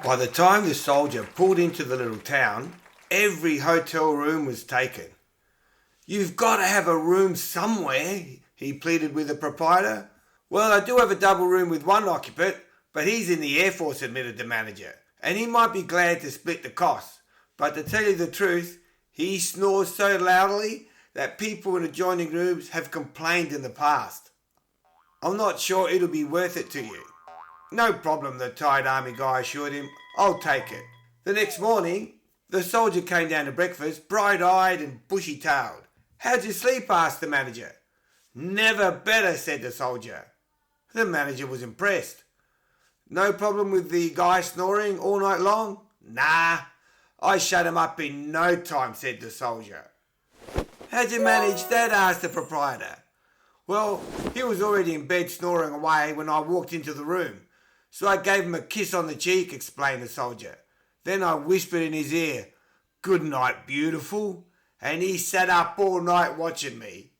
By the time the soldier pulled into the little town, every hotel room was taken. "You've got to have a room somewhere," he pleaded with the proprietor. "Well, I do have a double room with one occupant, but he's in the Air Force," admitted the manager, "and he might be glad to split the costs. But to tell you the truth, he snores so loudly that people in adjoining rooms have complained in the past. I'm not sure it'll be worth it to you." "No problem," the tired army guy assured him. "I'll take it." The next morning, the soldier came down to breakfast, bright-eyed and bushy-tailed. "How'd you sleep?" asked the manager. "Never better," said the soldier. The manager was impressed. "No problem with the guy snoring all night long?" "Nah, I shut him up in no time," said the soldier. "How'd you manage that?" asked the proprietor. "Well, he was already in bed snoring away when I walked into the room. So I gave him a kiss on the cheek," explained the soldier. "Then I whispered in his ear, 'Good night, beautiful,' and he sat up all night watching me."